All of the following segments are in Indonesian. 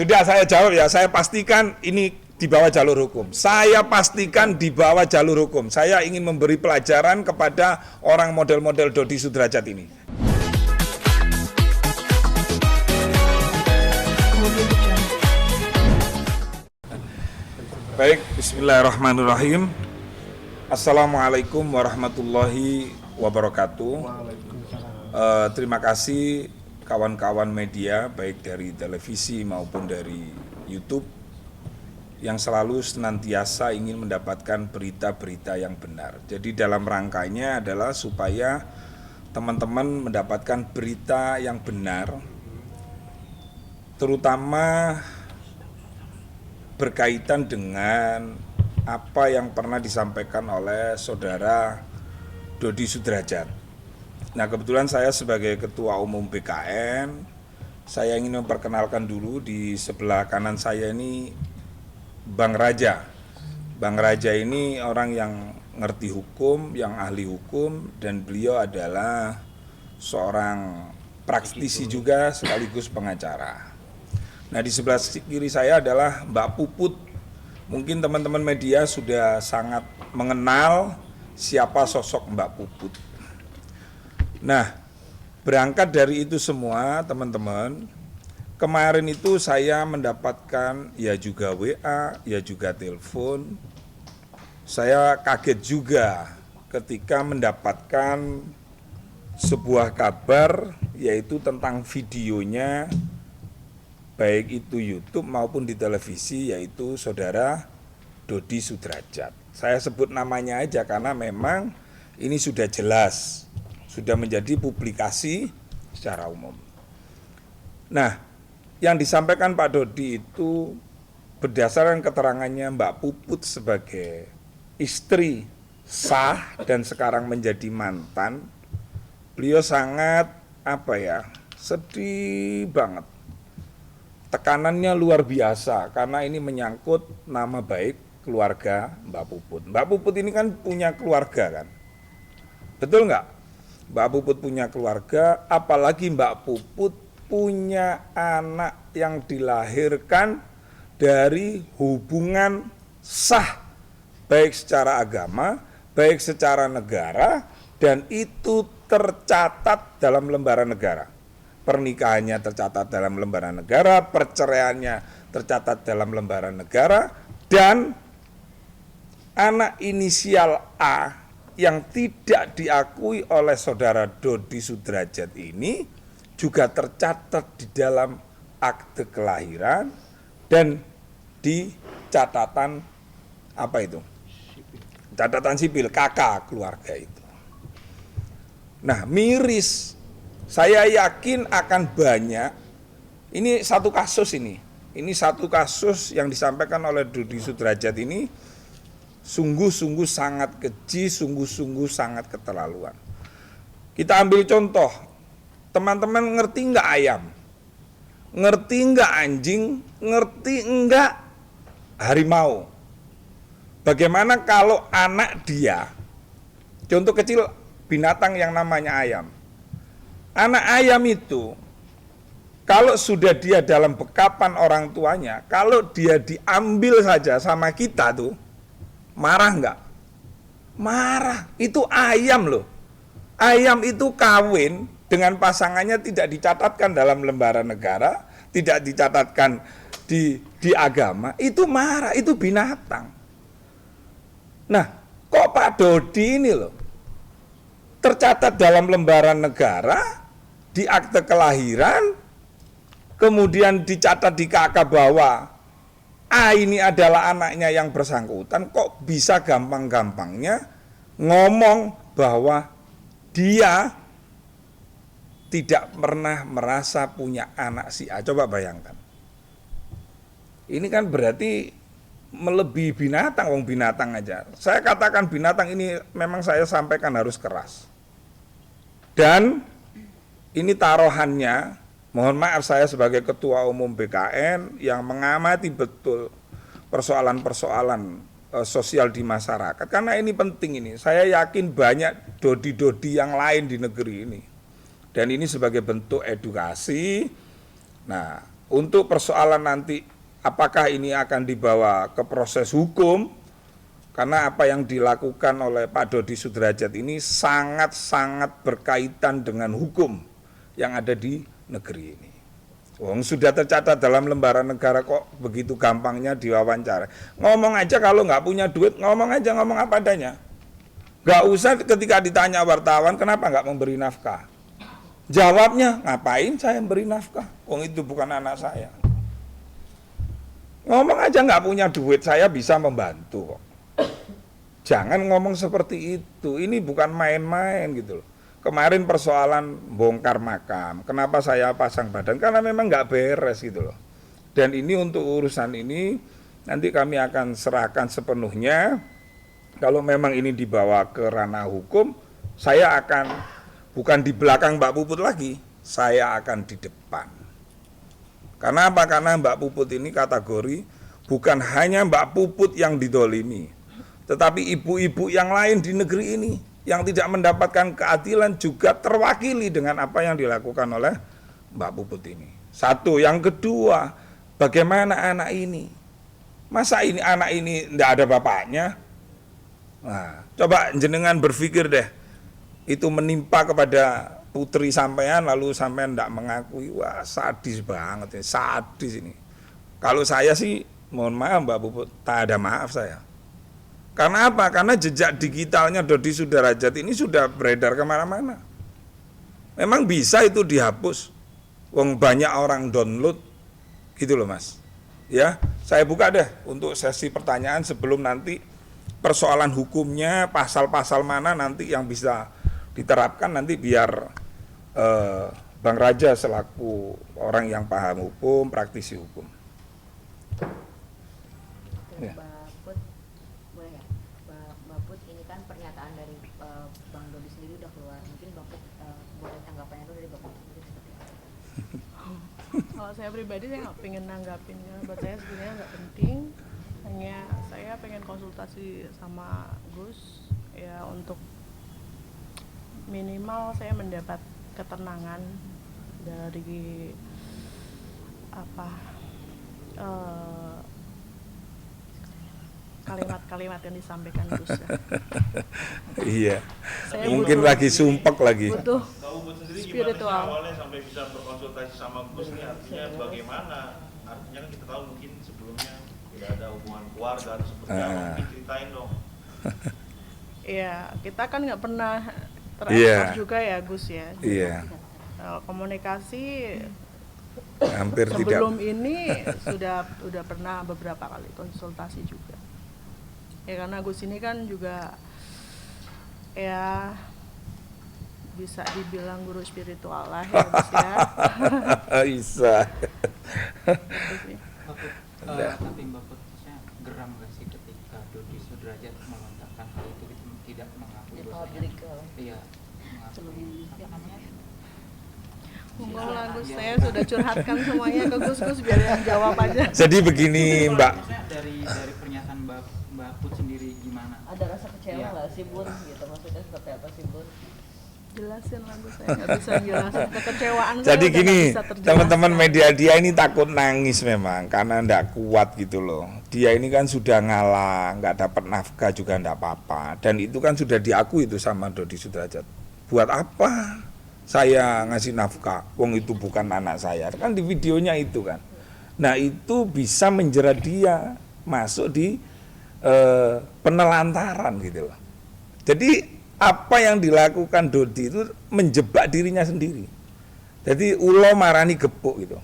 Sudah saya jawab ya, saya pastikan ini di bawah jalur hukum. Saya pastikan di bawah jalur hukum. Saya ingin memberi pelajaran kepada orang model-model Dodi Sudrajat ini. Baik, bismillahirrahmanirrahim. Assalamualaikum warahmatullahi wabarakatuh. Terima kasih kawan-kawan media, baik dari televisi maupun dari YouTube, yang selalu senantiasa ingin mendapatkan berita-berita yang benar. Jadi dalam rangkanya adalah supaya teman-teman mendapatkan berita yang benar, terutama berkaitan dengan apa yang pernah disampaikan oleh saudara Dodi Sudrajat. Nah, kebetulan saya sebagai Ketua Umum BKN, saya ingin memperkenalkan dulu. Di sebelah kanan saya ini Bang Raja. Bang Raja ini orang yang ngerti hukum, yang ahli hukum, dan beliau adalah seorang praktisi juga sekaligus pengacara. Nah, di sebelah kiri saya adalah Mbak Puput. Mungkin teman-teman media sudah sangat mengenal siapa sosok Mbak Puput. Nah, berangkat dari itu semua teman-teman, kemarin itu saya mendapatkan ya juga WA, ya juga telepon. Saya kaget juga ketika mendapatkan sebuah kabar, yaitu tentang videonya, baik itu YouTube maupun di televisi, yaitu saudara Dodi Sudrajat. Saya sebut namanya aja karena memang ini sudah jelas, sudah menjadi publikasi secara umum. Nah, yang disampaikan Pak Dodi itu berdasarkan keterangannya Mbak Puput sebagai istri sah dan sekarang menjadi mantan. Beliau sangat sedih banget. Tekanannya luar biasa karena ini menyangkut nama baik keluarga Mbak Puput. Mbak Puput ini kan punya keluarga kan, betul nggak? Mbak Puput punya keluarga, apalagi Mbak Puput punya anak yang dilahirkan dari hubungan sah, baik secara agama, baik secara negara, dan itu tercatat dalam lembaran negara. Pernikahannya tercatat dalam lembaran negara, perceraiannya tercatat dalam lembaran negara, dan anak inisial A yang tidak diakui oleh saudara Dodi Sudrajat ini juga tercatat di dalam akte kelahiran dan di catatan catatan sipil KK keluarga itu. Nah, miris. Saya yakin akan banyak. Ini satu kasus ini. Ini satu kasus yang disampaikan oleh Dodi Sudrajat ini sungguh-sungguh sangat keji, sungguh-sungguh sangat keterlaluan. Kita ambil contoh, teman-teman ngerti nggak ayam? Ngerti nggak anjing? Ngerti nggak harimau? Bagaimana kalau anak dia, contoh kecil binatang yang namanya ayam. Anak ayam itu, kalau sudah dia dalam bekapan orang tuanya, kalau dia diambil saja sama kita tuh, marah nggak? Marah. Itu ayam loh. Ayam itu kawin dengan pasangannya tidak dicatatkan dalam lembaran negara, tidak dicatatkan di agama, itu marah, itu binatang. Nah, kok Pak Dodi ini loh, tercatat dalam lembaran negara, di akte kelahiran, kemudian dicatat di KK bahwa A ini adalah anaknya yang bersangkutan, kok bisa gampang-gampangnya ngomong bahwa dia tidak pernah merasa punya anak si A. Coba bayangkan. Ini kan berarti melebihi binatang, wong binatang aja. Saya katakan binatang ini memang saya sampaikan harus keras. Dan ini taruhannya, mohon maaf saya sebagai Ketua Umum BKN yang mengamati betul persoalan-persoalan sosial di masyarakat. Karena ini penting ini, saya yakin banyak Dodi-Dodi yang lain di negeri ini. Dan ini sebagai bentuk edukasi. Nah, untuk persoalan nanti apakah ini akan dibawa ke proses hukum, karena apa yang dilakukan oleh Pak Dodi Sudrajat ini sangat-sangat berkaitan dengan hukum yang ada di negeri ini. Wong sudah tercatat dalam lembaran negara, kok begitu gampangnya diwawancara. Ngomong aja kalau nggak punya duit, ngomong aja, ngomong apa adanya. Nggak usah ketika ditanya wartawan kenapa nggak memberi nafkah. Jawabnya, ngapain saya memberi nafkah? Wong itu bukan anak saya. Ngomong aja nggak punya duit, saya bisa membantu kok. Jangan ngomong seperti itu, ini bukan main-main gitu loh. Kemarin persoalan bongkar makam, kenapa saya pasang badan? Karena memang nggak beres gitu loh. Dan ini untuk urusan ini, nanti kami akan serahkan sepenuhnya. Kalau memang ini dibawa ke ranah hukum, saya akan bukan di belakang Mbak Puput lagi, saya akan di depan. Karena apa? Karena Mbak Puput ini kategori bukan hanya Mbak Puput yang didolimi, tetapi ibu-ibu yang lain di negeri ini yang tidak mendapatkan keadilan juga terwakili dengan apa yang dilakukan oleh Mbak Puput ini. Satu, yang kedua, bagaimana anak ini? Masa ini anak ini tidak ada bapaknya? Nah, coba jenengan berpikir deh, itu menimpa kepada putri sampean lalu sampean tidak mengakui, wah sadis banget, sadis ini. Kalau saya sih, mohon maaf Mbak Puput, tak ada maaf saya. Karena apa? Karena jejak digitalnya Dodi Sudrajat ini sudah beredar kemana-mana. Memang bisa itu dihapus. Wong banyak orang download, gitu loh Mas. Ya, saya buka deh untuk sesi pertanyaan sebelum nanti persoalan hukumnya, pasal-pasal mana nanti yang bisa diterapkan nanti biar Bang Raja selaku orang yang paham hukum, praktisi hukum. Ya. Pernyataan dari Bang Dodi sendiri udah keluar, mungkin Bapak boleh tanggapannya dulu dari Bapak sendiri seperti apa? Kalau saya pribadi saya nggak pengen nanggapin, karena buat saya sebenarnya nggak penting. Hanya saya pengen konsultasi sama Gus ya untuk minimal saya mendapat ketenangan dari apa kalimat-kalimat yang disampaikan Gus ya. Iya. Saya Mungkin butuh- lagi sumpek lagi. butuh Kamu sendiri gimana sih spiritual. awalnya sampai bisa berkonsultasi sama Gus ini, artinya bagaimana? Artinya kan kita tahu mungkin sebelumnya tidak ada hubungan keluarga atau seperti apa, mungkin ceritain dong. Iya, kita kan nggak pernah Iya. terekspos juga ya Gus ya. Iya, Komunikasi hampir tidak. sebelum ini sudah pernah beberapa kali konsultasi juga. Ya karena Gus ini kan juga ya bisa dibilang guru spiritual lah ya Gus ya. Bisa. Gitu sih. Tapi Mbak Putri geram gak sih ketika Dodi Sudrajat melontarkan hal itu tidak mengakui dosanya? Iya, mengakui apa namanya? Monggo lah Gus, saya sudah curhatkan semuanya ke Gus biar yang jawab aja. Jadi begini Mbak, Maksudnya dari pernyataan Mbak Put sendiri gimana? Ada rasa kecewa Iya. nggak sih Bun? Gitu maksudnya seperti apa sih Bun? Jelasin lah Gus, saya nggak bisa jelasin kekecewaan saya jadi udah gini, nggak bisa terjelaskan. teman-teman media dia ini takut nangis memang karena ndak kuat gitu loh. Dia ini kan sudah ngalah, nggak dapat nafkah juga ndak apa-apa. Dan itu kan sudah diakui itu sama Dodi Sudrajat. Buat apa saya ngasih nafkah? Wong itu bukan anak saya. Kan di videonya itu kan. Nah itu bisa menjerat dia masuk di penelantaran gitu loh. Jadi apa yang dilakukan Dodi itu menjebak dirinya sendiri. Jadi ulo marani gepuk gitu.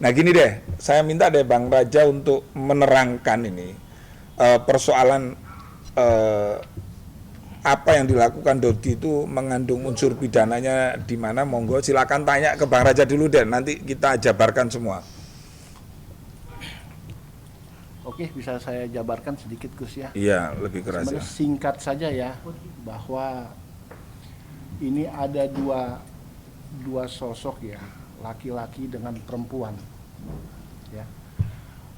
Nah gini deh, saya minta deh Bang Raja untuk menerangkan ini persoalan apa yang dilakukan Dodi itu mengandung unsur pidananya di mana. Monggo silakan tanya ke Bang Raja dulu deh, nanti kita jabarkan semua. Oke, bisa saya jabarkan sedikit Gus ya. Iya, lebih keras ya. Sebenarnya singkat saja ya, bahwa ini ada dua sosok ya, laki-laki dengan perempuan, ya,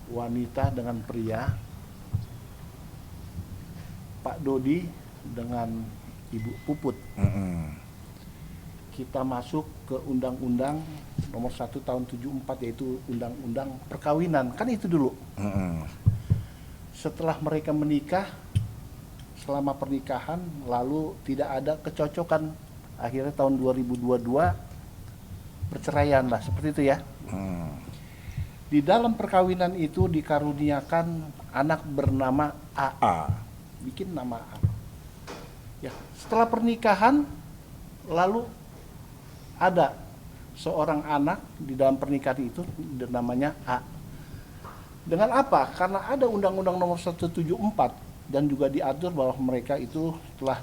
wanita dengan pria, Pak Dodi dengan Ibu Puput. kita masuk ke Undang-Undang Nomor 1 Tahun 74, yaitu Undang-Undang Perkawinan. Kan itu dulu. Setelah mereka menikah, selama pernikahan, lalu tidak ada kecocokan, akhirnya tahun 2022 perceraian lah, seperti itu ya. Di dalam perkawinan itu dikaruniakan anak bernama A. Bikin nama A. Ya, setelah pernikahan, lalu ada seorang anak di dalam pernikahan itu namanya A. Dengan apa? Karena ada Undang-Undang Nomor 174 dan juga diatur bahwa mereka itu telah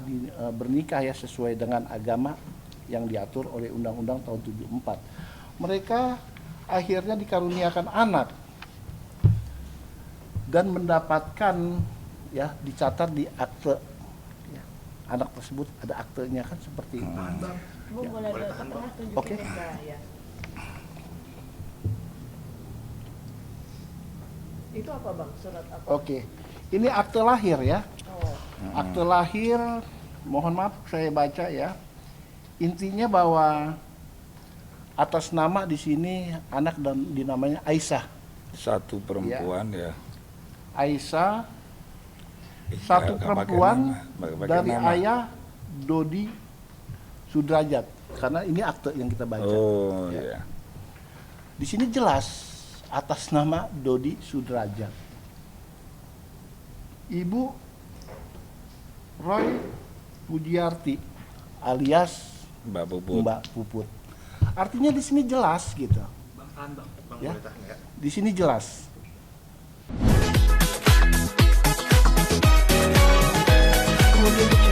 bernikah ya sesuai dengan agama yang diatur oleh Undang-Undang tahun 74. Mereka akhirnya dikaruniakan anak dan mendapatkan ya dicatat di akte ya, anak tersebut ada aktenya kan seperti itu. Bu, boleh ke tengah tunjukin Oke. ya. Itu apa Bang? Surat apa? Oke, ini akte lahir ya. Oh, Akte lahir, mohon maaf saya baca ya. Intinya bahwa atas nama di sini anak dan dinamanya Aisyah. Satu perempuan ya. Aisyah, satu perempuan dari ayah Dodi Sudrajat. Karena ini akte yang kita baca. Oh Ya. iya. Di sini jelas atas nama Dodi Sudrajat. Ibu Roy Pujiarti alias Mbak Puput. Mbak Puput. Artinya di sini jelas gitu. Bang, Ya. boleh tanya ya? Di sini jelas. Kemudian